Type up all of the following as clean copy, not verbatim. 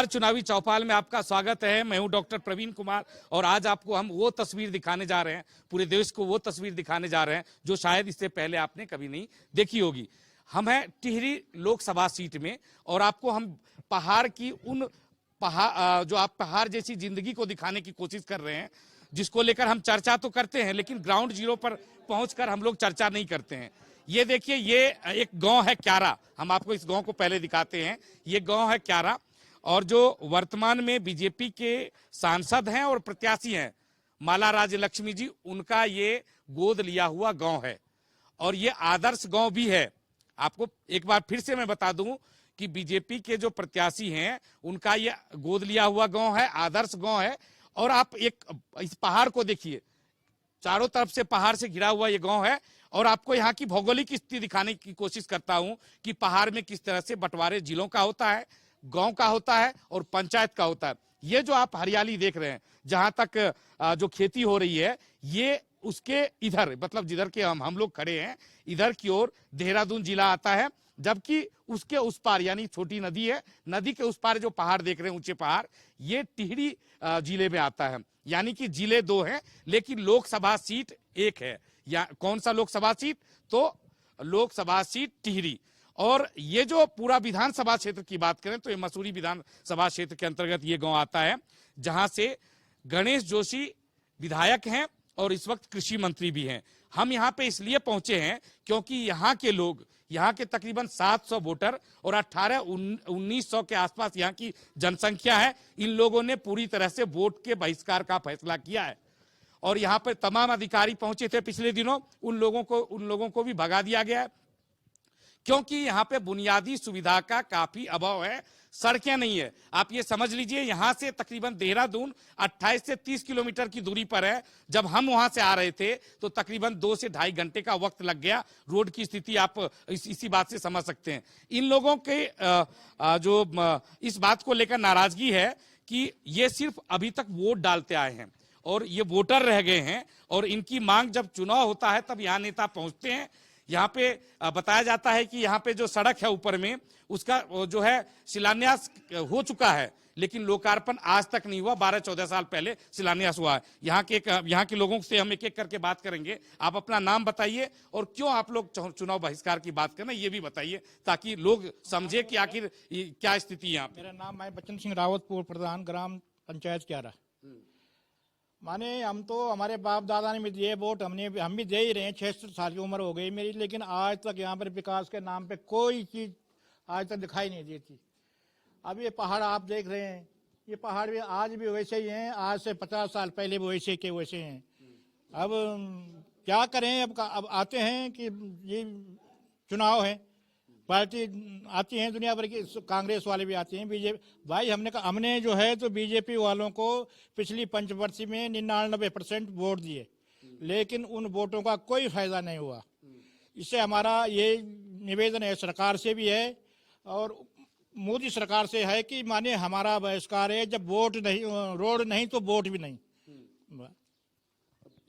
नमस्कार, चुनावी चौपाल में आपका स्वागत है। मैं हूं डॉक्टर प्रवीण कुमार और आज आपको हम वो तस्वीर दिखाने जा रहे हैं, पूरे देश को वो तस्वीर दिखाने जा रहे हैं जो शायद इससे पहले आपने कभी नहीं देखी होगी। हम हैं टिहरी लोकसभा सीट में और आपको हम पहाड़ की उन जो आप पहाड़ जैसी जिंदगी को दिखाने की कोशिश कर रहे हैं, जिसको लेकर हम चर्चा तो करते हैं लेकिन ग्राउंड जीरो पर पहुंचकर हम लोग चर्चा नहीं करते हैं। ये देखिए, ये एक गांव है क्यारा। हम आपको इस गांव को पहले दिखाते हैं। ये गांव है क्यारा और जो वर्तमान में बीजेपी के सांसद हैं और प्रत्याशी हैं माला राज्य लक्ष्मी जी, उनका ये गोद लिया हुआ गांव है और ये आदर्श गांव भी है। आपको एक बार फिर से मैं बता दूं कि बीजेपी के जो प्रत्याशी हैं उनका ये गोद लिया हुआ गांव है, आदर्श गांव है। और आप इस पहाड़ को देखिए, चारों तरफ से पहाड़ से घिरा हुआ ये गांव है और आपको यहाँ की भौगोलिक स्थिति दिखाने की कोशिश करता हूं कि पहाड़ में किस तरह से बंटवारे जिलों का होता है, गांव का होता है और पंचायत का होता है। ये जो आप हरियाली देख रहे हैं, जहां तक जो खेती हो रही है, ये उसके इधर मतलब जिधर के हम लोग खड़े हैं, इधर की ओर देहरादून जिला आता है, जबकि उसके उस पार यानी छोटी नदी है, नदी के उस पार जो पहाड़ देख रहे हैं, ऊंचे पहाड़, ये टिहरी जिले में आता है। यानी कि जिले दो हैं लेकिन लोकसभा सीट एक है। या कौन सा लोकसभा सीट? तो लोकसभा सीट टिहरी। और ये जो पूरा विधानसभा क्षेत्र की बात करें तो ये मसूरी विधानसभा क्षेत्र के अंतर्गत ये गांव आता है, जहां से गणेश जोशी विधायक हैं और इस वक्त कृषि मंत्री भी हैं। हम यहाँ पे इसलिए पहुंचे हैं क्योंकि यहाँ के लोग, यहाँ के तकरीबन 700 वोटर और 18-1900 के आसपास यहाँ की जनसंख्या है, इन लोगों ने पूरी तरह से वोट के बहिष्कार का फैसला किया है। और यहाँ पर तमाम अधिकारी पहुंचे थे पिछले दिनों, उन लोगों को भी भगा दिया गया है क्योंकि यहाँ पे बुनियादी सुविधा का काफी अभाव है, सड़कें नहीं है। आप ये समझ लीजिए, यहाँ से तकरीबन देहरादून 28 से 30 किलोमीटर की दूरी पर है। जब हम वहां से आ रहे थे तो तकरीबन 2 से ढाई घंटे का वक्त लग गया। रोड की स्थिति आप इसी बात से समझ सकते हैं। इन लोगों के जो इस बात को लेकर नाराजगी है कि ये सिर्फ अभी तक वोट डालते आए हैं और ये वोटर रह गए हैं और इनकी मांग जब चुनाव होता है तब यहाँ नेता पहुंचते हैं। यहाँ पे बताया जाता है कि यहाँ पे जो सड़क है ऊपर में, उसका जो है शिलान्यास हो चुका है लेकिन लोकार्पण आज तक नहीं हुआ। 12-14 साल पहले शिलान्यास हुआ है। यहाँ के लोगों से हम एक एक करके बात करेंगे। आप अपना नाम बताइए और क्यों आप लोग चुनाव बहिष्कार की बात करना, ये भी बताइए ताकि लोग समझे कि आखिर क्या स्थिति यहाँ पे। मेरा नाम है बच्चन सिंह रावत, पूर्व प्रधान ग्राम पंचायत क्यारा। माने हम तो हमारे बाप दादा ने भी दिए वोट, हम भी दे ही रहे हैं। 66 साल की उम्र हो गई मेरी, लेकिन आज तक यहाँ पर विकास के नाम पे कोई चीज आज तक दिखाई नहीं देती। अब ये पहाड़ आप देख रहे हैं, ये पहाड़ भी आज भी वैसे ही हैं, आज से 50 साल पहले भी वैसे के वैसे हैं। अब क्या करें, अब आते हैं कि ये चुनाव है, पार्टी आती है दुनिया भर की, कांग्रेस वाले भी आते हैं, बीजेपी। भाई हमने जो है तो बीजेपी वालों को पिछली पंचवर्षीय में 99% वोट दिए, लेकिन उन वोटों का कोई फायदा नहीं हुआ। इससे हमारा ये निवेदन है सरकार से भी है और मोदी सरकार से है कि माने हमारा बहिष्कार है, जब वोट नहीं, रोड नहीं तो वोट भी नहीं।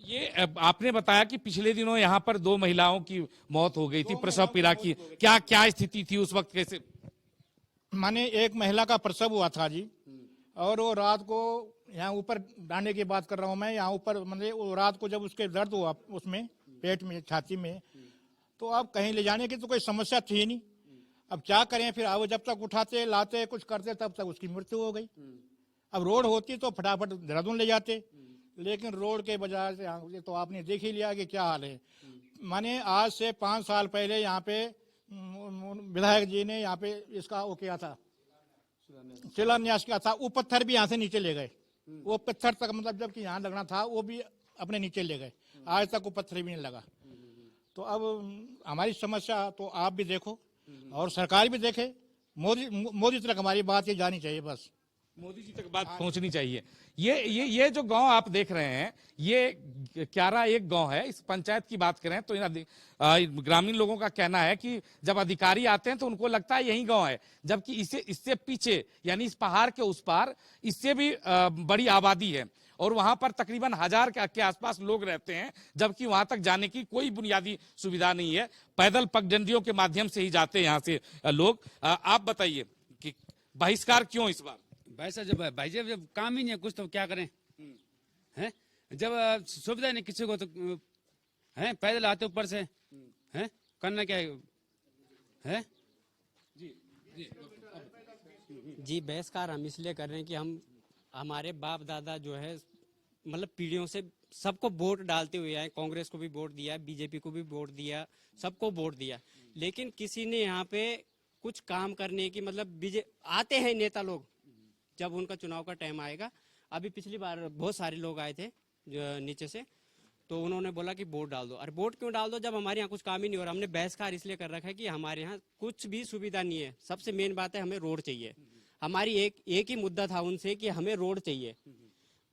ये आपने बताया कि पिछले दिनों यहाँ पर 2 महिलाओं की मौत हो गई थी प्रसव पीड़ा की, क्या स्थिति थी उस वक्त, कैसे? माने एक महिला का प्रसव हुआ था जी, और वो रात को यहाँ ऊपर डांडे की बात कर रहा हूँ मैं, यहाँ ऊपर मतलब वो रात को जब उसके दर्द हुआ उसमें पेट में, छाती में, तो अब कहीं ले जाने की तो कोई समस्या थी नहीं। अब क्या करें फिर, अब जब तक उठाते लाते कुछ करते तब तक उसकी मृत्यु हो गई। अब रोड होती तो फटाफट देहरादून ले जाते, लेकिन रोड के बजाय से तो आपने देख ही लिया कि क्या हाल है। माने आज से 5 साल पहले यहाँ पे विधायक जी ने यहाँ पे इसका वो किया था, शिलान्यास किया था। वो पत्थर भी यहाँ से नीचे ले गए, वो पत्थर तक मतलब जबकि यहाँ लगना था वो भी अपने नीचे ले गए, आज तक वो पत्थर भी नहीं लगा। तो अब हमारी समस्या तो आप भी देखो और सरकार भी देखे, मोदी तक हमारी बात ये जानी चाहिए, बस मोदी जी तक बात पहुंचनी चाहिए। ये जो गांव आप देख रहे हैं, ये क्यारा एक गांव है। इस पंचायत की बात करें तो ग्रामीण लोगों का कहना है कि जब अधिकारी आते हैं तो उनको लगता है यही गांव है, जबकि इससे पीछे यानी इस पहाड़ के उस पार इससे भी बड़ी आबादी है और वहां पर तकरीबन 1000 के आसपास लोग रहते हैं, जबकि वहां तक जाने की कोई बुनियादी सुविधा नहीं है। पैदल पगडंडियों के माध्यम से ही जाते हैं यहाँ से लोग। आप बताइए कि बहिष्कार क्यों इस बार? भाई साहब जब भाई जब काम ही नहीं है कुछ तो क्या करें हैं? जब सुविधा नहीं किसी को तो हैं पैदल आते ऊपर से हैं करना क्या है? जी बहिष्कार हम इसलिए कर रहे हैं कि हम हमारे बाप दादा जो है मतलब पीढ़ियों से सबको वोट डालते हुए आए, कांग्रेस को भी वोट दिया, बीजेपी को भी वोट दिया, सबको वोट दिया, लेकिन किसी ने यहाँ पे कुछ काम करने की मतलब आते हैं नेता लोग, जब उनका चुनाव का टाइम आएगा। अभी पिछली बार बहुत सारे लोग आए थे जो नीचे से, तो उन्होंने बोला कि वोट डाल दो। अरे वोट क्यों डाल दो जब हमारे यहाँ कुछ काम ही नहीं हो रहा। हमने बहिष्कार इसलिए कर रखा है कि हमारे यहाँ कुछ भी सुविधा नहीं है। सबसे मेन बात है हमें रोड चाहिए। हमारी एक ही मुद्दा था उनसे कि हमें रोड चाहिए,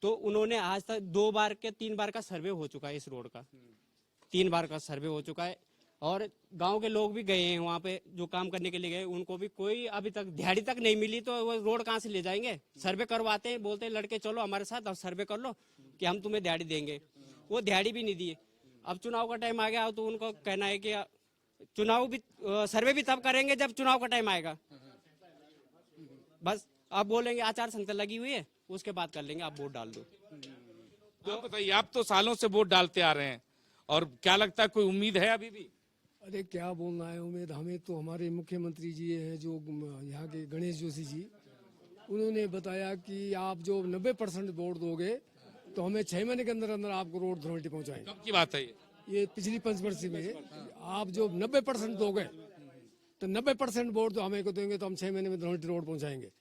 तो उन्होंने आज तक 2 बार के 3 बार का सर्वे हो चुका है, इस रोड का 3 बार का सर्वे हो चुका है, और गांव के लोग भी गए हैं वहाँ पे जो काम करने के लिए गए, उनको भी कोई अभी तक दिहाड़ी तक नहीं मिली, तो वो रोड कहाँ से ले जाएंगे। सर्वे करवाते हैं, बोलते हैं लड़के चलो हमारे साथ और सर्वे कर लो कि हम तुम्हें दिहाड़ी देंगे, वो दिहाड़ी भी नहीं दिए। अब चुनाव का टाइम आ गया तो उनको कहना है कि चुनाव भी सर्वे भी तब करेंगे जब चुनाव का टाइम आएगा। बस अब बोलेंगे आचार संहिता लगी हुई है, उसके बाद कर लेंगे, आप वोट डाल दो। तो आप बताइए, आप तो सालों से वोट डालते आ रहे हैं, और क्या लगता है कोई उम्मीद है अभी भी? अरे क्या बोलना है उम्मीद, हमें तो हमारे मुख्यमंत्री जी हैं जो यहाँ के गणेश जोशी जी, उन्होंने बताया कि आप जो 90% वोट दोगे तो हमें 6 महीने के अंदर अंदर आपको रोड धनोल्टी पहुँचाएंगे। कब की बात है ये पिछली पंचवर्षीय में आप जो 90% दोगे तो 90% वोट जो हमें को देंगे तो हम 6 महीने में धनोल्टी रोड पहुँचाएंगे।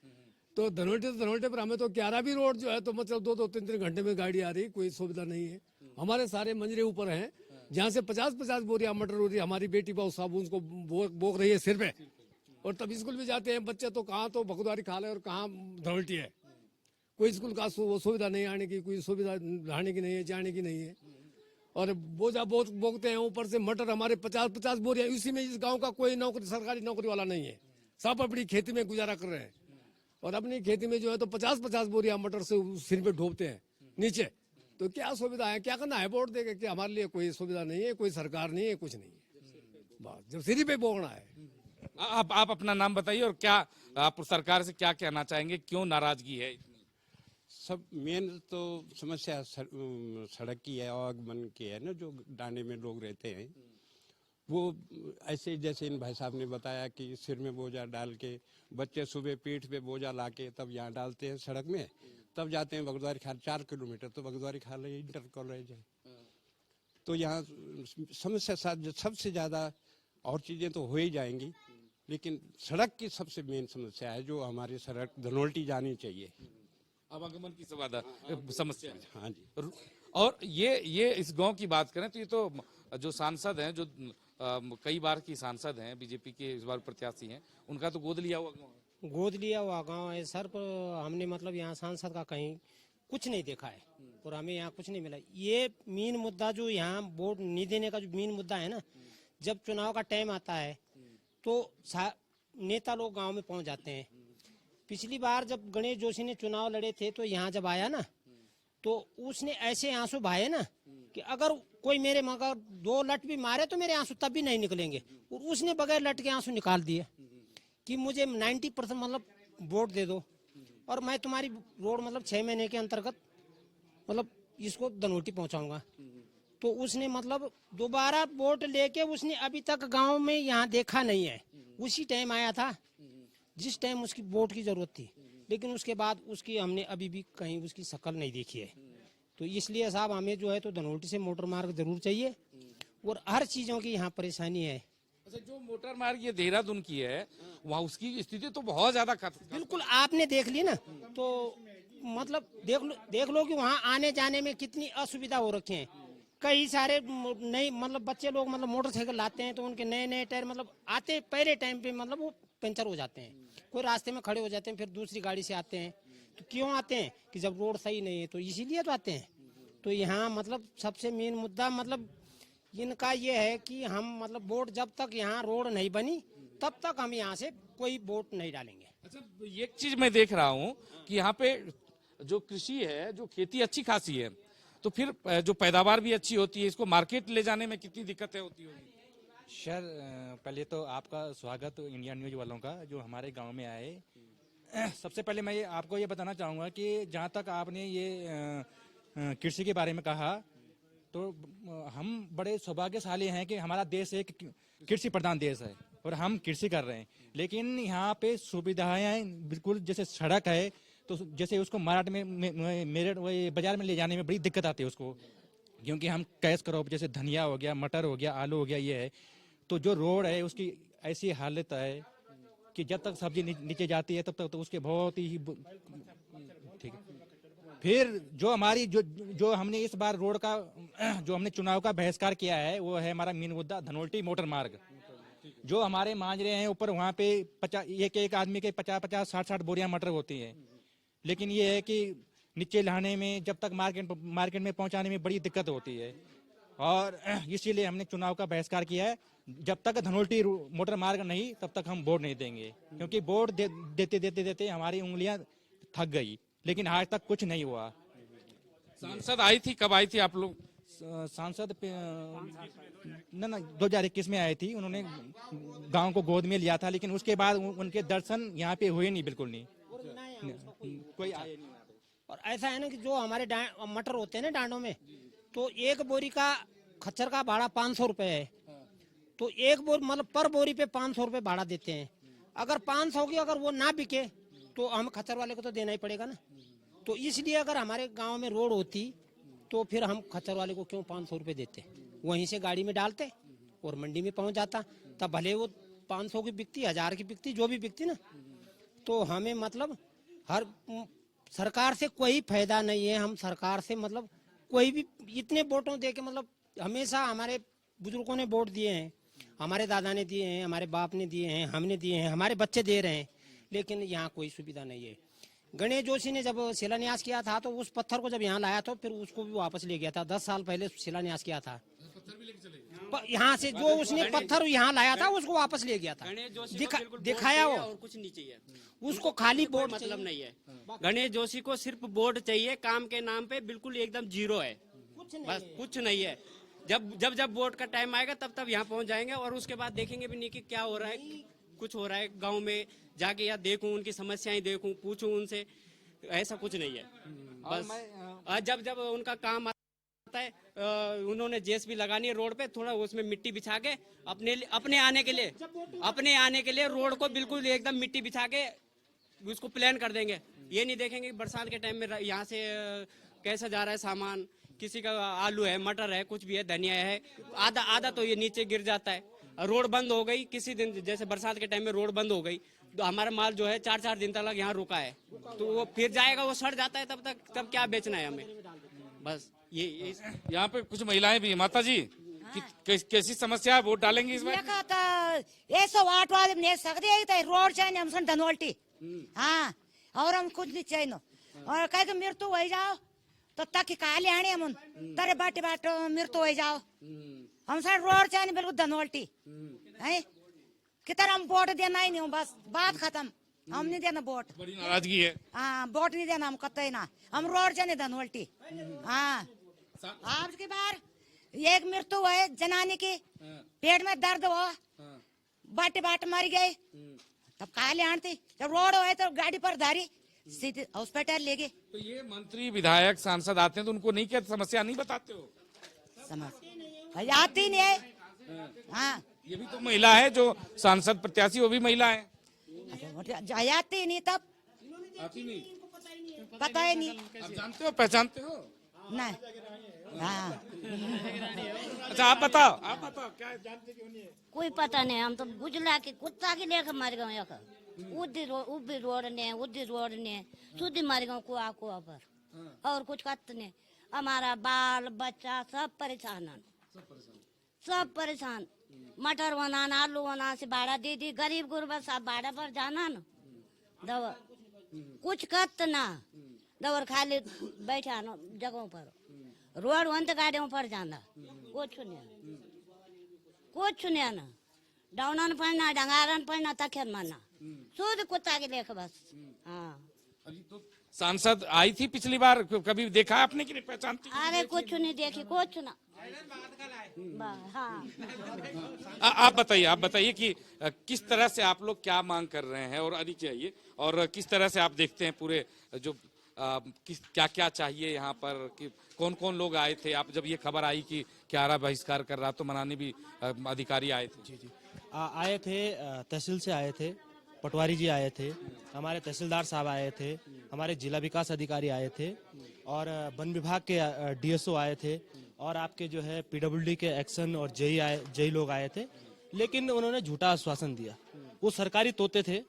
तो धनोल्टी पर हमें तो 11 भी रोड जो है तो मतलब 2-2, 3-3 घंटे में गाड़ी आ रही, कोई सुविधा नहीं है। हमारे सारे मंजरे ऊपर हैं, जहाँ से 50-50 बोरिया मटर हो रही, हमारी बेटी बहुत साबुन उसको बोक रही है सिर पे, और तब स्कूल भी जाते हैं बच्चे, तो कहाँ तो भगुदारी खा ले और कहाँ धनोल्टी है। कोई स्कूल का सुविधा नहीं आने की, कोई सुविधा रहने की नहीं है, जाने की नहीं है, और बोझा बहुत बोकते हैं ऊपर से मटर हमारे 50-50 बोरिया। इसी में इस गाँव का कोई नौकरी सरकारी नौकरी वाला नहीं है, सब अपनी खेती में गुजारा कर रहे हैं, और अपनी खेती में जो है तो 50-50 बोरिया मटर से सिर पे ढोपते हैं नीचे। तो क्या सुविधा है, क्या करना है वोट देके कि हमारे लिए कोई सुविधा नहीं है, कोई सरकार नहीं है, कुछ नहीं है, बस जब सिर पे बोकना है। आप अपना नाम बताइए, और क्या आप सरकार से क्या कहना चाहेंगे, क्यों नाराजगी है इतनी? सब मेन तो समस्या सड़क की है, आवागमन की है ना, जो डांडे में लोग रहते हैं वो ऐसे जैसे इन भाई साहब ने बताया कि सिर में बोझा डाल के बच्चे सुबह पीठ पे बोझा लाके तब यहाँ डालते हैं सड़क में, तब जाते हैं बगदवारी खाल। 4 किलोमीटर तो बगदवारी खाल इंटर कॉलेज है। तो यहाँ समस्या सबसे ज्यादा, और चीजें तो हो ही जाएंगी, लेकिन सड़क की सबसे मेन समस्या है, जो हमारी सड़क धनोल्टी जानी चाहिए। आवागमन की समस्या है। हाँ जी। और ये इस गांव की बात करें तो ये तो जो सांसद हैं, जो कई बार की सांसद हैं, बीजेपी के इस बार प्रत्याशी हैं, उनका तो गोद लिया हुआ गांव है। गोद लिया हुआ गांव है सर, पर हमने मतलब यहाँ सांसद का कहीं कुछ नहीं देखा है, और हमें यहाँ कुछ नहीं मिला। ये मेन मुद्दा जो यहाँ वोट नहीं देने का जो मेन मुद्दा है ना, जब चुनाव का टाइम आता है तो नेता लोग गांव में पहुंच जाते हैं। पिछली बार जब गणेश जोशी ने चुनाव लड़े थे तो यहाँ जब आया ना, तो उसने ऐसे आंसू बहाए ना कि अगर कोई मेरे मगर 2 लट भी मारे तो मेरे आंसू तब भी नहीं निकलेंगे, और उसने बगैर लट के आंसू निकाल दिए कि मुझे 90% मतलब वोट दे दो, और मैं तुम्हारी रोड मतलब 6 महीने के अंतर्गत मतलब इसको धनोल्टी पहुंचाऊंगा। तो उसने मतलब दोबारा वोट लेके उसने अभी तक गांव में यहाँ देखा नहीं है। उसी टाइम आया था जिस टाइम उसकी वोट की जरूरत थी, लेकिन उसके बाद उसकी हमने अभी भी कहीं उसकी शक्ल नहीं देखी है। तो इसलिए साहब हमें जो है तो धनोल्टी से मोटर मार्ग जरूर चाहिए, और हर चीजों की यहाँ परेशानी है। अच्छा, जो मोटर मार्ग ये देहरादून की है, वहाँ उसकी स्थिति तो बहुत ज्यादा बिल्कुल आपने देख ली ना, तो मतलब देख लो कि वहाँ आने जाने में कितनी असुविधा हो रखी है। कई सारे नई मतलब बच्चे लोग मतलब मोटरसाइकिल लाते हैं तो उनके नए टायर मतलब आते पहले टाइम पे मतलब वो पंचर हो जाते हैं, कोई रास्ते में खड़े हो जाते हैं, फिर दूसरी गाड़ी से आते हैं। तो क्यों आते हैं कि जब रोड सही नहीं है, तो इसीलिए तो आते हैं। तो यहाँ मतलब सबसे मेन मुद्दा मतलब इनका ये है कि हम मतलब वोट जब तक यहाँ रोड नहीं बनी तब तक हम यहाँ से कोई वोट नहीं डालेंगे। अच्छा, एक चीज मैं देख रहा हूँ कि यहाँ पे जो कृषि है, जो खेती अच्छी खासी है, तो फिर जो पैदावार भी अच्छी होती है, इसको मार्केट ले जाने में कितनी दिक्कतें होती होंगी? सर पहले तो आपका स्वागत इंडिया न्यूज वालों का, जो हमारे गांव में आए सबसे पहले मैं आपको ये बताना चाहूँगा कि जहाँ तक आपने ये कृषि के बारे में कहा, तो हम बड़े सौभाग्यशाली हैं कि हमारा देश एक कृषि प्रधान देश है और हम कृषि कर रहे हैं। लेकिन यहाँ पे सुविधाएं बिल्कुल, जैसे सड़क है तो जैसे उसको मार्केट में मेरठ बाजार में ले जाने में बड़ी दिक्कत आती है उसको, क्योंकि हम कैश क्रॉप जैसे धनिया हो गया, मटर हो गया, आलू हो गया, ये है। तो जो रोड है उसकी ऐसी हालत है कि जब तक सब्जी नीचे जाती है तब तक तो उसके बहुत ही ठीक है। फिर जो हमारी जो हमने इस बार रोड का जो हमने चुनाव का बहिष्कार किया है वो है हमारा मेन मुद्दा धनोल्टी मोटर मार्ग। जो हमारे मांझरे हैं ऊपर, वहाँ पे एक आदमी के 50-60 बोरियां मटर होती हैं। लेकिन ये है कि नीचे लाने में, जब तक मार्केट में पहुंचाने में बड़ी दिक्कत होती है, और इसीलिए हमने चुनाव का बहिष्कार किया है। जब तक धनोल्टी मोटर मार्ग नहीं, तब तक हम वोट नहीं देंगे, क्योंकि वोट देते हमारी उंगलियां थक गई, लेकिन आज तक कुछ नहीं हुआ। सांसद आई थी, कब आई थी आप लोग? सांसद ना 2021 में आई थी, उन्होंने गांव को गोद में लिया था, लेकिन उसके बाद उनके दर्शन यहाँ पे हुए नहीं, बिल्कुल नहीं, कोई आए नहीं। और ऐसा है ना कि जो हमारे मटर होते हैं ना डांडों में, तो एक बोरी का खच्चर का भाड़ा 500 रुपए है। तो एक बोरी मतलब पर बोरी पे 500 रुपए भाड़ा देते हैं। अगर 500 की अगर वो ना बिके तो हम खच्चर वाले को तो देना ही पड़ेगा ना। तो इसलिए अगर हमारे गांव में रोड होती तो फिर हम खच्चर वाले को क्यों 500 रुपए देते, वहीं से गाड़ी में डालते और मंडी में पहुंच जाता। तब भले वो 500 की बिकती, 1000 की बिकती, जो भी बिकती ना। तो हमें मतलब हर सरकार से कोई फायदा नहीं है। हम सरकार से मतलब कोई भी इतने वोटों दे के, मतलब हमेशा हमारे बुजुर्गों ने वोट दिए हैं, हमारे दादा ने दिए हैं, हमारे बाप ने दिए हैं, हमने दिए हैं, हमारे बच्चे दे रहे हैं, लेकिन यहाँ कोई सुविधा नहीं है। गणेश जोशी ने जब शिलान्यास किया था तो उस पत्थर को जब यहाँ लाया तो फिर उसको भी वापस ले गया था। 10 साल पहले शिलान्यास किया था, यहाँ से जो उसने पत्थर यहाँ लाया था उसको वापस ले गया था, दिखाया वो और कुछ नहीं चाहिए उसको, खाली बोर्ड मतलब नहीं है। गणेश जोशी को सिर्फ बोर्ड चाहिए, काम के नाम पे बिल्कुल एकदम जीरो है, बस कुछ नहीं है। जब वोट का टाइम आएगा तब यहाँ पहुंच जाएंगे, और उसके बाद देखेंगे भी नहीं कि क्या हो रहा है, कुछ हो रहा है गांव में जाके, या देखूं उनकी समस्याएं, देखूं, पूछूं उनसे, ऐसा कुछ नहीं है। बस जब उनका काम आता है, उन्होंने जेसीबी लगानी है रोड पे, थोड़ा उसमें मिट्टी बिछा के अपने आने के लिए रोड को बिल्कुल एकदम मिट्टी बिछा के उसको प्लान कर देंगे। ये नहीं देखेंगे बरसात के टाइम में यहाँ से कैसा जा रहा है सामान, किसी का आलू है, मटर है, कुछ भी है, धनिया है, आधा तो ये नीचे गिर जाता है। रोड बंद हो गई किसी दिन, जैसे बरसात के टाइम में रोड बंद हो गई तो हमारा माल जो है 4-4 दिन तक यहाँ रुका है, तो वो फिर जाएगा, वो सड़ जाता है, तब क्या बेचना है हमें। बस ये यहाँ पे कुछ महिलाएं भी हैं। माता जी, कैसी समस्या है, वोट डालेंगे इस बार? रोड चाहिए हम धनोल्टी, हाँ, और हम कुछ नहीं चाहिए। और कह मृत्यु हो जाओ तो तक काले आने हम तारे बाटे मृत्यु हो जाओ, हम सर रोड चाहिए बिल्कुल धनोल्टी है। किधर हम वोट देना ही नहीं, बस बात खत्म, हम नहीं देना वोट। बड़ी नाराजगी है। हाँ, वोट नहीं देना हम, कतई ना, हम रोड चाहिए धनोल्टी। हाँ, आज की बार एक मृत्यु है जनानी की, पेट में दर्द हो, बाटे मर गए, तब काले आंटी, जब रोड हो तो गाड़ी पर धारी सीधे हॉस्पिटल ले गए। तो ये मंत्री, विधायक, सांसद आते हैं तो उनको नहीं, क्या समस्या नहीं बताते हो? समझ आती नहीं है। हाँ, ये भी तो महिला है जो सांसद प्रत्याशी, वो भी महिला है। आती नहीं, तब आती नहीं, पता ही नहीं। आप जानते हो, पहचानते हो? नहीं। हाँ, अच्छा आप बताओ क्या जानते क्यों नहीं है? कोई पता नहीं, हम तो बुझला के कुत्ता के लेकर मर गए, उद्दी रोड ने सुधी मर गए कुआ पर, और कुछ कत नहीं। हमारा बाल बच्चा सब परेशान, सब परेशान। मटर बनाना, आलू बनाना से भाड़ा दे दी, गरीब गुरबा सब भाड़ा पर जाना न, दवा कुछ कत ना, दवर खाली बैठा न जगहों पर, रोड वंत गाड़ियों पर जाना, कुछ नहीं ना, डाउनन पड़ना, डंगारन पड़ना, तखन मारना, शुद्ध कुत्ता के लेकर बस। हाँ, अभी तो सांसद आई थी पिछली बार, कभी देखा आपने कि नहीं, पहचानती? अरे कुछ नहीं देखी, कुछ ना, हाँ आप बताइए कि किस तरह से आप लोग क्या मांग कर रहे हैं और नीचे आइए, और किस तरह से आप देखते हैं पूरे जो किस क्या क्या चाहिए यहाँ पर, कि कौन कौन लोग आए थे? आप जब ये खबर आई कि क्यारा बहिष्कार कर रहा, तो मनाने भी अधिकारी आए थे? जी आए थे, तहसील से आए थे, पटवारी जी आए थे, हमारे तहसीलदार साहब आए थे, हमारे जिला विकास अधिकारी आए थे, और वन विभाग के डीएसओ आए थे, और आपके जो है पीडब्ल्यूडी के एक्शन और जेई लोग आए थे। लेकिन उन्होंने झूठा आश्वासन दिया। वो सरकारी तोते थे,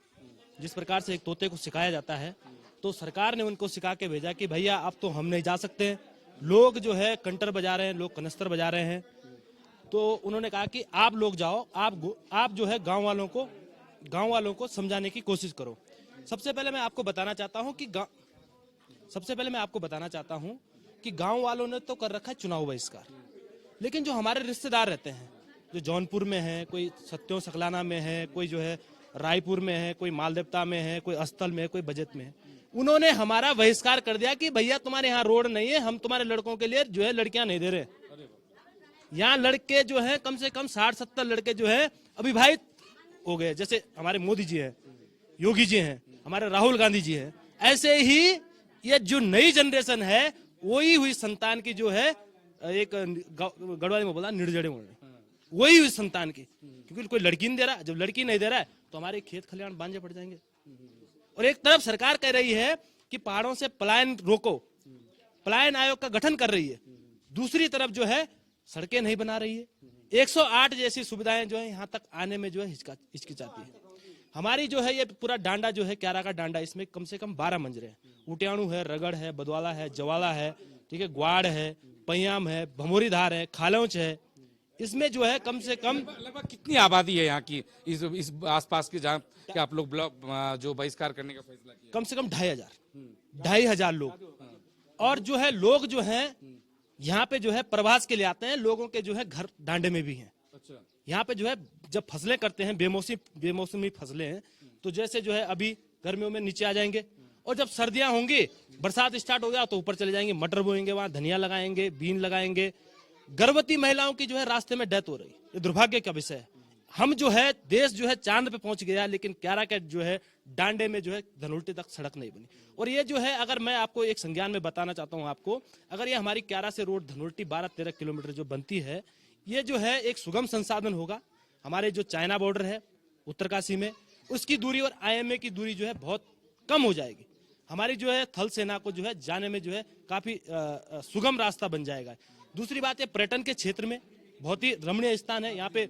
जिस प्रकार से एक तोते को सिखाया जाता है, तो सरकार ने उनको सिखा के भेजा कि भैया अब तो हम नहीं जा सकते हैं, लोग जो है कंटर बजा रहे हैं, लोग कनस्तर बजा रहे हैं। तो उन्होंने कहा कि आप लोग जाओ, आप जो है गांव वालों को समझाने की कोशिश करो। सबसे पहले मैं आपको बताना चाहता हूं कि गांव वालों ने तो कर रखा है चुनाव बहिष्कार, लेकिन जो हमारे रिश्तेदार रहते हैं, जो जौनपुर में है, कोई सत्यो सकलाना में है, कोई जो है रायपुर में है, कोई मालदेवता में है, कोई अस्थल में है, कोई बजट में है, उन्होंने हमारा बहिष्कार कर दिया कि भैया तुम्हारे यहाँ रोड नहीं है, हम तुम्हारे लड़कों के लिए जो है लड़कियां नहीं दे रहे। यहाँ लड़के जो है कम से कम 60-70 लड़के जो है अविवाहित हो गए। जैसे हमारे मोदी जी हैं, योगी जी हैं, हमारे राहुल गांधी जी हैं, ऐसे ही ये जो नई जनरेशन है वही हुई संतान की जो है, एक गढ़वाली में बोला निर्जड़े वही हुई संतान की, क्योंकि कोई लड़की नहीं दे रहा। जब लड़की नहीं दे रहा है तो हमारे खेत खलिहान बांझे पड़ जाएंगे। और एक तरफ सरकार कह रही है कि पहाड़ों से पलायन रोको, पलायन आयोग का गठन कर रही है, दूसरी तरफ जो है सड़कें नहीं बना रही है। 108 जैसी सुविधाएं जो है यहाँ तक आने में जो है हिचकिचाती है। हमारी जो है ये पूरा डांडा जो है क्यारा का डांडा, इसमें कम से कम 12 मंजरे हैं। उटियाणु है, रगड़ है, बदवाला है, जवाला है, ठीक है, ग्वाड़ है, पैयाम है, भमोरी धार है, खालौच है। इसमें जो है कम से कम लगभग कितनी आबादी है यहाँ की इस आसपास की, जहाँ कि आप लोग जो बहिष्कार करने का फैसला किया? कम से कम 2,500 लोग। और जो है लोग जो है यहाँ पे जो है प्रवास के लिए आते हैं, लोगों के जो है घर डांडे में भी हैं। अच्छा। यहाँ पे जो है जब फसलें करते हैं, बेमौसमी फसलें हैं, तो जैसे जो है अभी गर्मियों में नीचे आ जाएंगे, और जब सर्दियां होंगी, बरसात स्टार्ट हो गया तो ऊपर चले जाएंगे, मटर बोएंगे, वहां धनिया लगाएंगे, बीन लगाएंगे। गर्भवती महिलाओं की जो है रास्ते में डेथ हो रही है, ये दुर्भाग्य का विषय है। हम जो है देश जो है चांद पे पहुंच गया, लेकिन क्यारा के जो है डांडे में जो है धनोल्टी तक सड़क नहीं बनी। और ये जो है, अगर मैं आपको एक संज्ञान में बताना चाहता हूं आपको, अगर ये हमारी क्यारा से रोड धनोल्टी 12-13 किलोमीटर जो बनती है, ये जो है एक सुगम संसाधन होगा। हमारे जो चाइना बॉर्डर है उत्तरकाशी में, उसकी दूरी और IMA की दूरी जो है बहुत कम हो जाएगी। हमारी जो है थल सेना को जो है जाने में जो है काफी सुगम रास्ता बन जाएगा। दूसरी बात है, पर्यटन के क्षेत्र में बहुत ही रमणीय स्थान है। यहाँ पे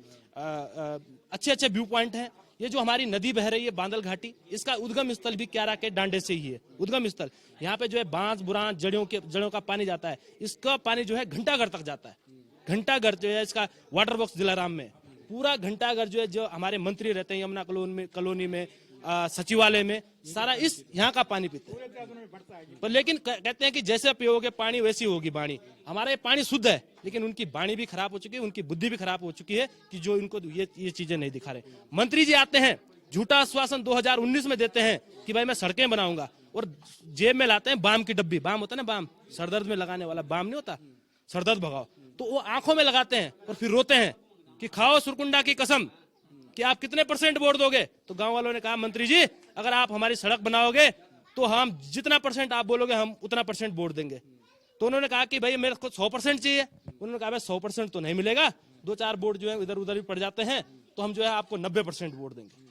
अच्छे व्यू पॉइंट हैं। ये जो हमारी नदी बह रही है बांदल घाटी, इसका उद्गम स्थल भी क्यारा के डांडे से ही है। उद्गम स्थल यहाँ पे जो है बांस बुरान जड़ों का पानी जाता है, इसका पानी जो है घंटाघर तक जाता है। घंटाघर जो है इसका वाटर बॉक्स दिलाराम में, पूरा घंटाघर जो है, जो हमारे मंत्री रहते हैं यमुना कॉलोनी में, सचिवालय में, सारा इस यहाँ का पानी पीते हैं। पर लेकिन कहते हैं कि जैसे पियोगे पानी वैसी होगी वाणी। हमारा ये पानी शुद्ध है, लेकिन उनकी वाणी भी खराब हो चुकी है, उनकी बुद्धि भी खराब हो चुकी है कि जो इनको ये चीजें नहीं दिखा रहे। मंत्री जी आते हैं, झूठा आश्वासन 2019 में देते हैं कि भाई मैं सड़कें बनाऊंगा, और जेब में लाते हैं बाम की डब्बी। बाम होता है ना, बाम सरदर्द में लगाने वाला बाम नहीं होता, सरदर्द भगाओ, तो वो आंखों में लगाते हैं और फिर रोते हैं कि खाओ सुरकुंडा की कसम कि आप कितने % वोट दोगे। तो गांव वालों ने कहा, मंत्री जी अगर आप हमारी सड़क बनाओगे तो हम जितना % आप बोलोगे हम उतना % वोट देंगे। तो उन्होंने कहा कि भाई मेरे को 100% चाहिए। उन्होंने कहा भाई 100% तो नहीं मिलेगा, 2-4 वोट जो है इधर उधर भी पड़ जाते हैं, तो हम जो है आपको 90% वोट देंगे।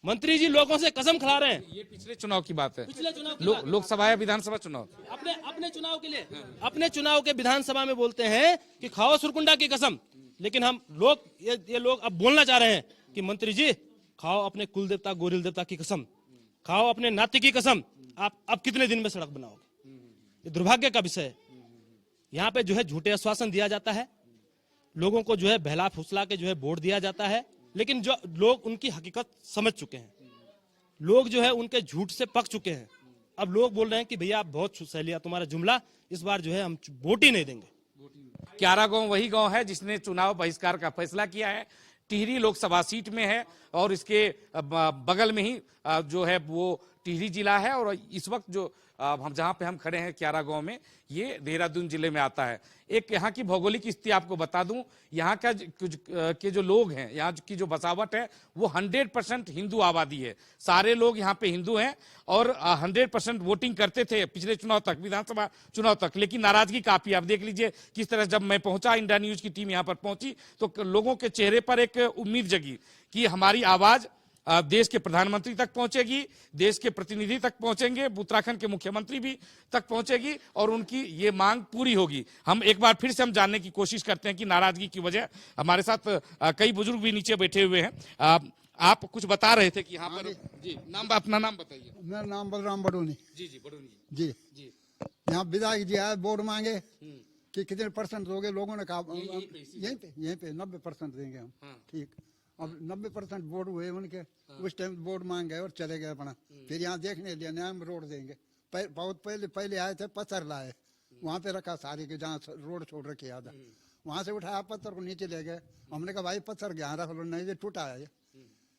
मंत्री जी लोगों से कसम खिला रहे हैं। ये पिछले चुनाव की बात है, पिछले चुनाव लोकसभा या विधानसभा चुनाव, अपने चुनाव के लिए, अपने चुनाव के विधानसभा में बोलते हैं कि खाओ सुरकुंडा की कसम। लेकिन हम लोग ये लोग अब बोलना चाह रहे हैं कि मंत्री जी खाओ अपने कुल देवता गोरिल देवता की कसम, खाओ अपने नाते की कसम, आप अब कितने दिन में सड़क बनाओगे। ये दुर्भाग्य का विषय है। यहाँ पे जो है झूठे आश्वासन दिया जाता है, लोगों को जो है बहला फुसला के जो है वोट दिया जाता है, लेकिन जो लोग उनकी हकीकत समझ चुके हैं, लोग जो है उनके झूठ से पक चुके हैं। अब लोग बोल रहे हैं कि भैया आप बहुत सह लिया तुम्हारा जुमला, इस बार जो है हम वोट ही नहीं देंगे। क्यारा गांव वही गांव है जिसने चुनाव बहिष्कार का फैसला किया है। टिहरी लोकसभा सीट में है, और इसके बगल में ही जो है वो टिहरी जिला है और इस वक्त जो हम जहां पे हम खड़े हैं क्यारा गांव में, ये देहरादून जिले में आता है। एक यहाँ की भौगोलिक स्थिति आपको बता दूं, यहाँ का के जो लोग हैं, यहाँ की जो बसावट है वो 100% हिंदू आबादी है। सारे लोग यहाँ पे हिंदू हैं और 100% वोटिंग करते थे पिछले चुनाव तक, विधानसभा चुनाव तक। लेकिन नाराजगी काफी, आप देख लीजिए किस तरह जब मैं पहुंचा, इंडिया न्यूज की टीम यहाँ पर पहुंची, तो लोगों के चेहरे पर एक उम्मीद जगी कि हमारी आवाज देश के प्रधानमंत्री तक पहुंचेगी, देश के प्रतिनिधि तक पहुंचेंगे, उत्तराखंड के मुख्यमंत्री भी तक पहुंचेगी और उनकी ये मांग पूरी होगी। हम एक बार फिर से हम जानने की कोशिश करते हैं कि नाराजगी की वजह। हमारे साथ कई बुजुर्ग भी नीचे बैठे हुए हैं। आप कुछ बता रहे थे कि यहाँ पर जी, अपना नाम बताइए। मेरा नाम बलराम बडोनी। जी बडोनी जी जी। यहाँ विधायक जी आए, वोट मांगे कि कितने % दोगे, लोगों ने कहा यहीं पे 90% देंगे हम। ठीक, अब 90% वोट हुए उनके, उस टाइम वोट मांग गए और चले गए अपना। फिर यहाँ देखने लिए नया रोड देंगे। बहुत पहले आए थे, पत्थर लाए, वहाँ पे रखा सारी के, जहाँ रोड छोड़ रखी आधा, वहाँ से उठाया पत्थर को नीचे ले गए। हमने कहा भाई पत्थर यहाँ रख लो, नहीं ये टूटा है,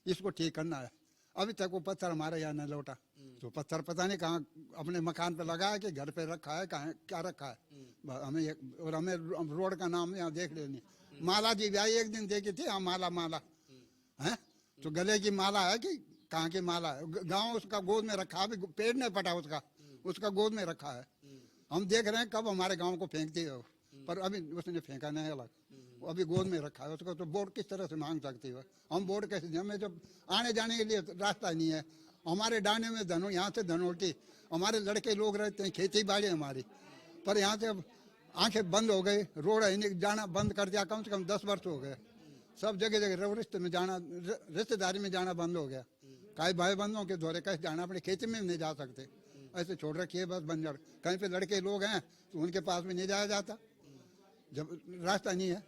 इसको ठीक करना है। अभी तक वो पत्थर हमारे यहाँ नहीं लौटा। तो पत्थर पता नहीं कहाँ अपने मकान पे लगा है कि घर पे रखा है, कहाँ क्या रखा है हमें रोड का नाम यहाँ देख लेनी। माला जी भी आई एक दिन देखी थी, हाँ माला है, तो गले की माला है कि कहाँ की माला है। गांव उसका गोद में रखा, अभी पेड़ नहीं पटा उसका गोद में रखा है। हम देख रहे हैं कब हमारे गांव को फेंकती है, पर अभी उसने फेंका नहीं अलग, अभी गोद में रखा है उसको। तो वोट किस तरह से मांग सकती है हम? वोट कैसे दें? हमें जब आने जाने के लिए रास्ता नहीं है। हमारे डांडे में यहाँ से धनोल्टी, हमारे लड़के लोग रहते हैं, खेती बाड़ी हमारी, पर यहाँ से अब आंखें बंद हो गई, रोड जाना बंद कर दिया। कम से कम 10 वर्ष हो गए। सब जगह रिश्ते में जाना, रिश्तेदारी में जाना बंद हो गया। कई भाई बंधुओं के दौरे कैसे जाना, अपने खेती में नहीं जा सकते, ऐसे छोड़ रखी है बस बंजर। कहीं पे लड़के लोग हैं तो उनके पास में नहीं जाया जाता, जब रास्ता नहीं है।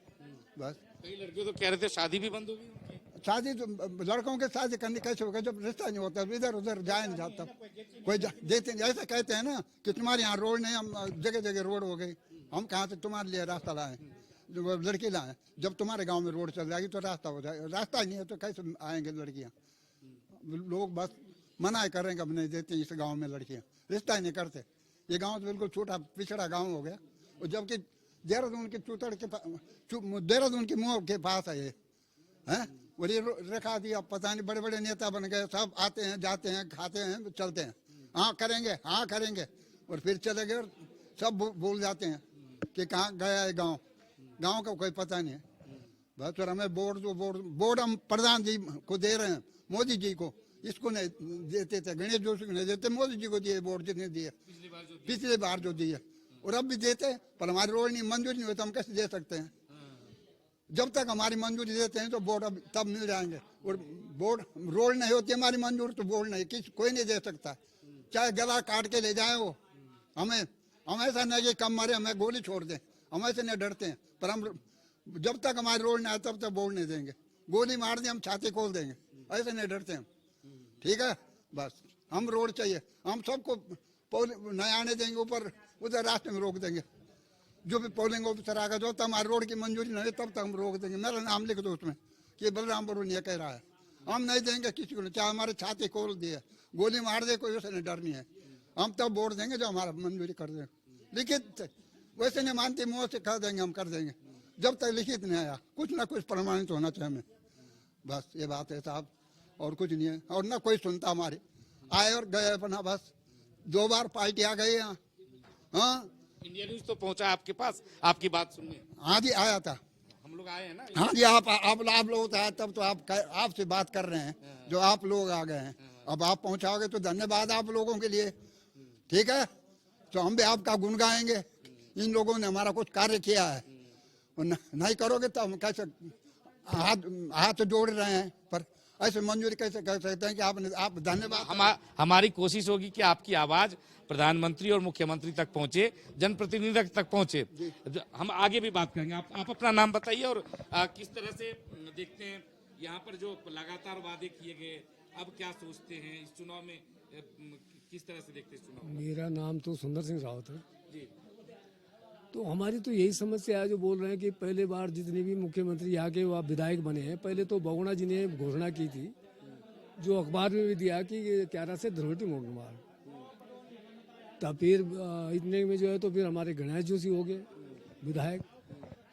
बस कई लड़के तो कह रहे थे शादी भी बंद होगी। शादी तो लड़कों के शादी करनी कैसे होगा जब रिश्ता नहीं होता, इधर उधर जाया नहीं जाता। कोई देते ऐसा कहते हैं ना कि तुम्हारे यहाँ रोड नहीं, हम जगह रोड हो गई, हम कहाँ से तुम्हारे लिए रास्ता लाए, लड़की लाए। जब तुम्हारे गांव में रोड चल जाएगी तो रास्ता हो जाएगा, रास्ता ही नहीं है तो कैसे आएंगे लड़कियां? लोग बस मना करेंगे, अब नहीं देते इस गांव में लड़कियां, रिश्ता ही नहीं करते। ये गांव तो बिल्कुल छोटा पिछड़ा गांव हो गया, और जबकि देहरादून के देहरादून के मुंह के पास है ये, है और ये रखा दिया। पता नहीं बड़े बड़े नेता बन गए, सब आते हैं जाते हैं, खाते हैं चलते हैं, हाँ करेंगे और फिर चले गए और सब भूल जाते हैं कि कहाँ गया है गांव का कोई पता नहीं है। बस और हमें बोर्ड हम प्रधान जी को दे रहे हैं, मोदी जी को, इसको नहीं देते थे, गणेश जोशी को नहीं देते, मोदी जी को दिए बोर्ड जितने दिए पिछली बार जो दिए, और अब भी देते, पर हमारी रोड नहीं मंजूरी नहीं हुई तो हम कैसे दे सकते हैं? जब तक हमारी मंजूरी देते हैं तो बोर्ड अब तब मिल जाएंगे, और बोर्ड रोड नहीं होती हमारी मंजूर तो बोर्ड नहीं, कोई नहीं दे सकता, चाहे गला काट के ले जाए वो। हम ऐसा नहीं कि कम मारे हमें गोली छोड़ दें, हम ऐसे नहीं डरते हैं, पर हम जब तक हमारी रोड नहीं आए तब तक बोर्ड नहीं देंगे। गोली मार दें हम छाती खोल देंगे, ऐसे नहीं डरते हम। ठीक है, बस हम रोड चाहिए, हम सबको नहीं आने देंगे, ऊपर उधर रास्ते में रोक देंगे। जो भी पोलिंग ऑफिसर आएगा जो तब हमारी रोड की मंजूरी नहीं है तब तक हम रोक देंगे। मेरा नाम लिख दो उसमें कि बलराम बडोनी कह रहा है, हम नहीं देंगे किसी को, चाहे हमारे छाती खोल दिए, गोली मार दे, कोई वैसे नहीं डर नहीं है। हम तब वोट देंगे जो हमारा मंजूरी कर देंगे। लिखित वैसे नहीं मानते, मुँह से कह देंगे हम कर देंगे, जब तक लिखित नहीं आया कुछ ना कुछ प्रमाणित होना चाहिए हमें। बस ये बात है साहब, और कुछ नहीं है। और ना कोई सुनता हमारी, आए और गए अपना, बस 2 बार पार्टी आ गई यहाँ। हाँ, इंडिया न्यूज तो पहुंचा आपके पास आपकी बात सुनने? हाँ जी आया था, हम लोग आए हैं ना। हाँ जी, आप लोग आए तब तो आपसे बात कर रहे हैं, जो आप लोग आ गए हैं। अब आप पहुंचाओगे तो धन्यवाद आप लोगों के लिए, ठीक है। तो हम भी आपका गुण गाएंगे, इन लोगों ने हमारा कुछ कार्य किया है, नहीं करोगे तो हम कैसे हाथ जोड़ रहे हैं, पर ऐसे मंजूरी कैसे कर सकते हैं कि आप धन्यवाद। हमारी कोशिश होगी कि आपकी आवाज प्रधानमंत्री और मुख्यमंत्री तक पहुंचे, जनप्रतिनिधि तक पहुंचे। हम आगे भी बात करेंगे। आप अपना नाम बताइए और किस तरह से देखते हैं यहाँ पर जो लगातार वादे किए गए, अब क्या सोचते हैं इस चुनाव में, किस तरह से देखते हैं चुनाव? मेरा नाम तो सुंदर सिंह रावत है जी। तो हमारी तो यही समस्या है, जो बोल रहे हैं कि पहले बार जितने भी मुख्यमंत्री यहाँ के वह विधायक बने हैं, पहले तो बहुगुणा जी ने घोषणा की थी जो अखबार में भी दिया कि ये क्यारा से धनोल्टी मोड़ मार्ग, तब फिर इतने में जो है तो फिर हमारे गणेश जोशी हो गए विधायक।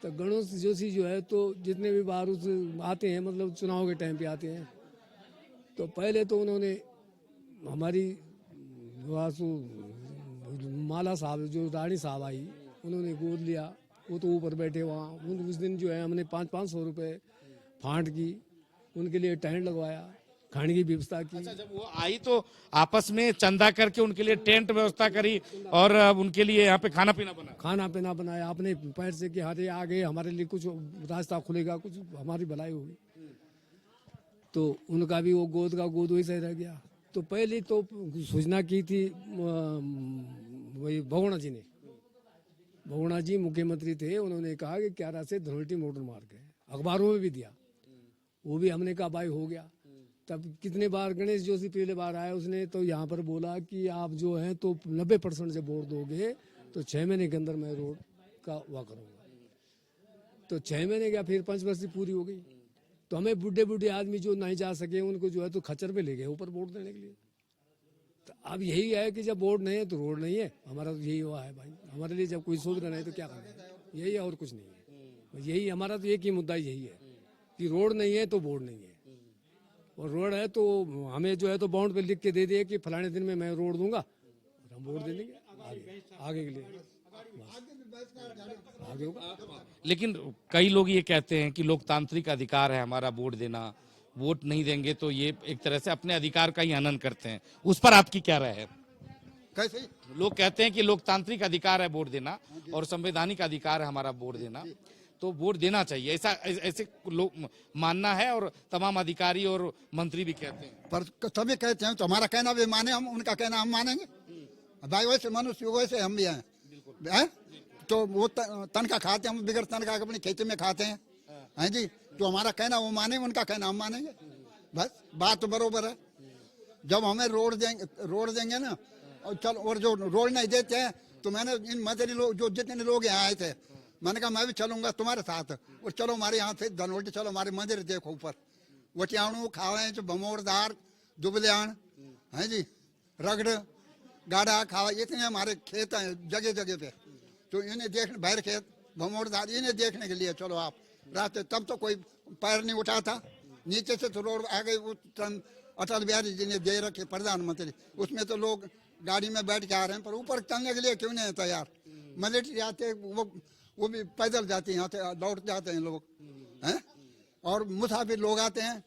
तो गणेश जोशी जो है तो जितने भी बार उस आते हैं, मतलब चुनाव के टाइम पे आते हैं, तो पहले तो उन्होंने हमारी माला साहब जो रानी साहब आई, उन्होंने गोद लिया, वो तो ऊपर बैठे वहाँ। उस दिन जो है हमने 500 रुपये फांड की, उनके लिए टेंट लगवाया, खाने की व्यवस्था की। अच्छा, जब वो आई तो आपस में चंदा करके उनके लिए टेंट व्यवस्था करी और उनके लिए यहाँ पे खाना पीना बनाया अपने पैर से कि हाथे आ गए, हमारे लिए कुछ रास्ता खुलेगा, कुछ हमारी भलाई होगी। तो उनका भी वो गोद का गोद वैसे रह गया। तो पहले तो सूचना की थी वही बहुगुणा जी ने, बहुगुणा जी मुख्यमंत्री थे, उन्होंने कहा कि क्यारा से धनोल्टी मोटर मार्ग है, अखबारों में भी दिया, वो भी हमने कहा भाई हो गया। तब कितने बार गणेश जोशी पहले बार आया, उसने तो यहाँ पर बोला कि आप जो हैं तो 90% से वोट दोगे तो 6 महीने के अंदर मैं रोड का हुआ करूँगा। तो 6 महीने क्या, फिर 5 वर्ष पूरी हो गई। तो हमें बूढ़े आदमी जो नहीं जा सके उनको जो है तो खच्चर पे ले गए ऊपर वोट देने के लिए। तो अब यही है कि जब वोट नहीं है तो रोड नहीं है, हमारा तो यही हुआ है भाई। हमारे लिए जब कोई सोच रहा नहीं तो क्या करें, यही है और कुछ नहीं है। यही हमारा तो एक ही मुद्दा यही है कि रोड नहीं है तो वोट नहीं है, और रोड है तो हमें जो है तो बाउंड पे लिख के दे दिए कि फलाने दिन में मैं रोड दूंगा और हम वोट दे देंगे आगे के लिए, आगे होगा। लेकिन कई लोग ये कहते हैं कि लोकतांत्रिक अधिकार है हमारा वोट देना, वोट नहीं देंगे तो ये एक तरह से अपने अधिकार का ही हनन करते हैं। उस पर आपकी क्या राय है? कैसे लोग कहते हैं कि लोकतांत्रिक अधिकार है वोट देना और संवैधानिक अधिकार है हमारा वोट देना, तो वोट देना चाहिए, ऐसे लोग मानना है और तमाम अधिकारी और मंत्री भी कहते हैं। पर सभी कहते हैं तो हमारा कहना भी माने, हम उनका कहना हम मानेंगे भाई। वैसे मनुष्य वैसे हम भी हैं, तो वो तनख्वाह खाते हैं, हम बिगड़ तनख्वाह अपनी खेती में खाते हैं, हैं जी। तो हमारा कहना वो माने, उनका कहना हम मानेंगे, बस बात तो बरोबर है। जब हमें रोड देंगे ना, और चल, और जो रोड नहीं देते हैं तो मैंने इन मदरी लोग जो जितने लोग यहाँ आए थे, मैंने कहा मैं भी चलूंगा तुम्हारे साथ, और चलो हमारे यहाँ से धनोल्टी चलो, हमारे मंदिर देखो ऊपर वटियाणु खावे जो भमोरदार दुबलियाण है जी, रगड़ गाढ़ा खावा, इतने हमारे खेत हैं जगह जगह पे। तो इन्हें देखने भैर खेत भमोरदार इन्हें देखने के लिए चलो आप रास्ते। तब तो कोई पैर नहीं उठा था, नीचे से तो रोड आ गई, अटल बिहारी जी ने दे रखे प्रधानमंत्री, उसमें तो लोग गाड़ी में बैठ के आ रहे हैं, पर ऊपर चलने के लिए क्यों नहीं है तैयार। मिलिट्री आते वो भी पैदल जाते हैं, यहाँ से लौट जाते हैं लोग हैं, और मुसाफिर लोग आते हैं,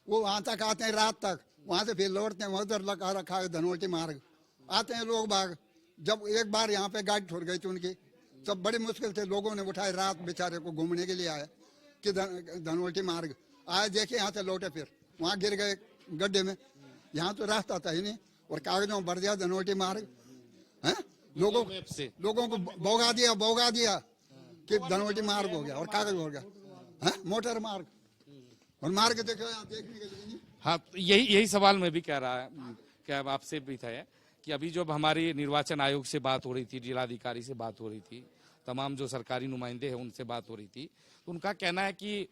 वो वहाँ तक आते हैं रात तक, वहाँ से फिर लौटते हैं। उधर लगा रखा है धनोल्टी मार्ग, आते हैं लोग बाग। जब एक बार यहाँ पे गाड़ी छूट गई थी उनकी, तब बड़ी मुश्किल से लोगों ने उठाए, रात बेचारे को घूमने के लिए आए कि धनोल्टी मार्ग आए, देखे यहाँ से लौटे, फिर वहाँ गिर गए गड्ढे में। यहाँ तो रास्ता था ही नहीं, और कागजों में भर दिया धनोल्टी मार्ग है। लोगों को भोगा दिया कि धनोल्टी मार्ग हो गया और कागज हो गया है, मोटर मार्ग। और मार्ग देखो यहाँ देखने के लिए। हाँ, यही सवाल मैं भी कह रहा है, क्या आपसे भी था कि अभी जब हमारी निर्वाचन आयोग से बात हो रही थी, जिलाधिकारी से बात हो रही थी, तमाम जो सरकारी नुमाइंदे हैं उनसे बात हो रही थी, तो उनका कहना है कि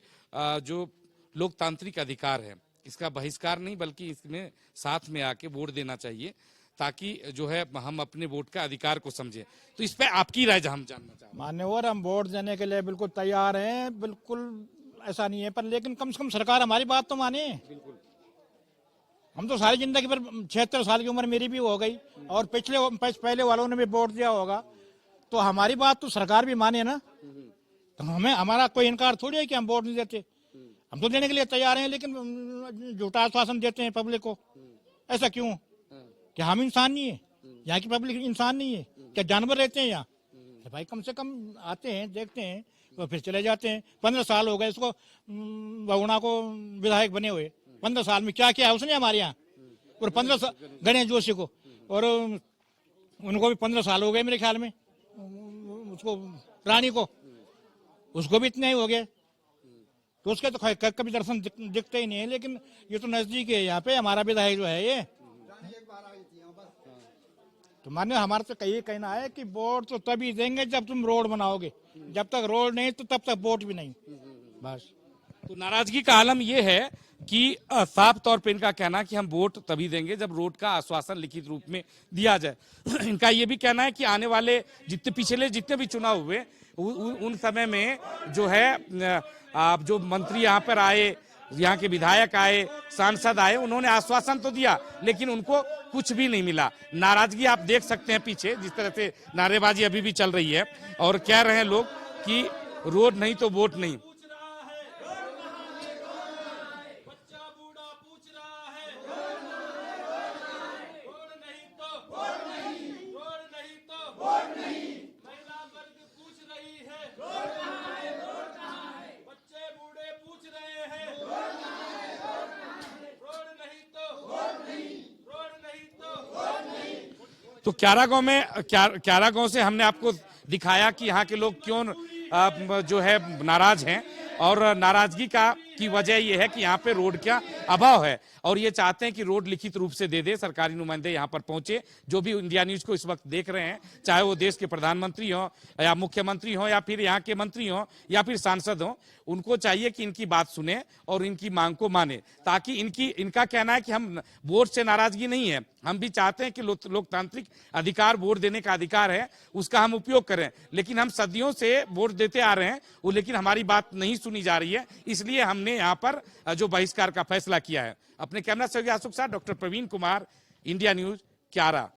जो लोकतांत्रिक अधिकार है इसका बहिष्कार नहीं बल्कि इसमें साथ में आके वोट देना चाहिए, ताकि जो है हम अपने वोट का अधिकार को समझें। तो इस पे आपकी राय हम जानना चाहते हैं। मान्यवर, हम वोट देने के लिए बिल्कुल तैयार हैं, बिल्कुल ऐसा नहीं है, पर लेकिन कम से कम सरकार हमारी बात तो माने। हम तो सारी जिंदगी पर 76 साल की उम्र मेरी भी हो गई, और पहले वालों ने भी वोट दिया होगा, तो हमारी बात तो सरकार भी माने ना। तो हमें हमारा कोई इनकार थोड़ी है कि हम वोट नहीं देते, हम तो देने के लिए तैयार हैं, लेकिन झूठा आश्वासन देते हैं पब्लिक को। ऐसा क्यों? क्या हम इंसान नहीं है? यहाँ की पब्लिक इंसान नहीं है क्या? जानवर रहते हैं यहाँ? भाई कम से कम आते हैं, देखते हैं, तो फिर चले जाते हैं। 15 साल हो गए इसको बहुगुणा को विधायक बने हुए, 15 साल में क्या किया है उसने हमारे यहाँ? और 15 साल गणेश जोशी को, और उनको भी 15 साल हो गए मेरे ख्याल में, उसको रानी को, उसको भी इतने ही हो गए। तो उसके तो कभी दर्शन दिखते ही नहीं है। लेकिन ये तो नजदीक है, यहाँ पे हमारा विधायक जो है ये, तो माने हमारा तो कहीं कहना है कि वोट तो तभी देंगे जब तुम रोड बनाओगे, जब तक रोड नहीं तो तब तक वोट भी नहीं, बस। तो नाराजगी का आलम यह है कि साफ तौर पे इनका कहना कि हम वोट तभी देंगे जब रोड का आश्वासन लिखित रूप में दिया जाए। इनका ये भी कहना है कि आने वाले पिछले जितने भी चुनाव हुए उन समय में जो है आप जो मंत्री यहाँ पर आए, यहाँ के विधायक आए, सांसद आए, उन्होंने आश्वासन तो दिया लेकिन उनको कुछ भी नहीं मिला। नाराजगी आप देख सकते हैं पीछे जिस तरह से नारेबाजी अभी भी चल रही है और कह रहे हैं लोग कि रोड नहीं तो वोट नहीं। तो क्यारा गांव से हमने आपको दिखाया कि यहाँ के लोग क्यों जो है नाराज हैं और नाराजगी की वजह यह है कि यहाँ पे रोड का अभाव है और ये चाहते हैं कि रोड लिखित रूप से दे दे। सरकारी नुमाइंदे यहाँ पर पहुंचे, जो भी इंडिया न्यूज को इस वक्त देख रहे हैं, चाहे वो देश के प्रधानमंत्री हो या मुख्यमंत्री हो या फिर यहाँ के मंत्री हो या फिर सांसद हो, उनको चाहिए कि इनकी बात सुने और इनकी मांग को माने, ताकि इनका कहना है कि हम वोट से नाराजगी नहीं है, हम भी चाहते हैं कि लोकतांत्रिक अधिकार, वोट देने का अधिकार है, उसका हम उपयोग करें, लेकिन हम सदियों से वोट देते आ रहे हैं वो, लेकिन हमारी बात नहीं सुनी जा रही है, इसलिए हमने यहाँ पर जो बहिष्कार का फैसला किया है। अपने कैमरा सहयोगी अशोक साथ, doctor Praveen Kumar, India news, क्यारा।